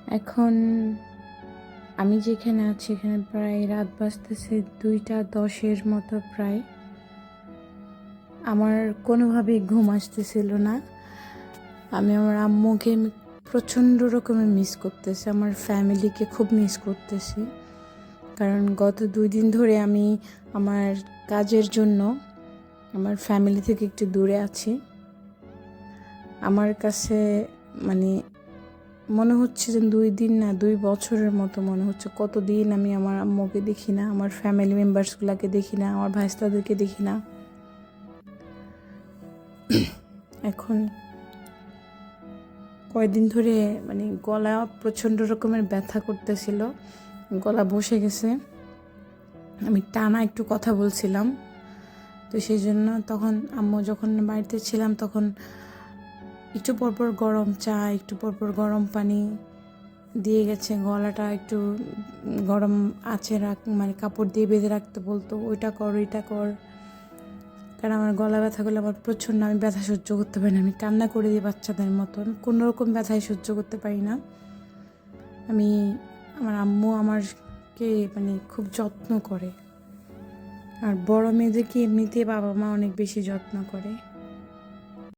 এখন আমি যেখানে আছি এখানে প্রায় রাত বাজতেছে 2টা 10-এর মতো প্রায়। আমার কোনোভাবেই ঘুম আসতেছিল না। আমি আমার আম্মুকে প্রচণ্ড রকমের মিস করতেছি, আমার ফ্যামিলিকে খুব মিস করতেছি। কারণ গত 2 দিন ধরে আমি আমার কাজের জন্য আমার ফ্যামিলি থেকে একটু দূরে আছি। আমার কাছে মানে মনে হচ্ছে যে 2 দিন না 2 বছরের মতো মনে হচ্ছে। কতদিন আমি আমার আম্মুকে দেখি না, আমার ফ্যামিলি মেম্বার্সগুলোকে দেখি না, আমার ভাইস্তাদেরকে দেখি না। এখন কয়েকদিন ধরে মানে গলা প্রচণ্ড রকমের ব্যথা করতেছিল, গলা বসে গেছে। আমি টানা একটু কথা বলছিলাম, তো সেই জন্য তখন আম্মু যখন বাড়িতে ছিলাম তখন একটু পরপর গরম চা, একটু পরপর গরম পানি দিয়ে গেছে। গলাটা একটু গরম আঁচে মানে কাপড় দিয়ে বেঁধে রাখতে বলতো, ওইটা কর ওইটা কর। কারণ আমার গলা ব্যথা করলে আমার প্রচণ্ড, আমি ব্যথা সহ্য করতে পারি না। আমি কান্না করে দিই বাচ্চাদের মতন, কোনো রকম ব্যথাই সহ্য করতে পারি না। আমার আম্মু আমারকে মানে খুব যত্ন করে, আর বড় মেয়েদেরকে এমনিতে বাবা মা অনেক বেশি যত্ন করে।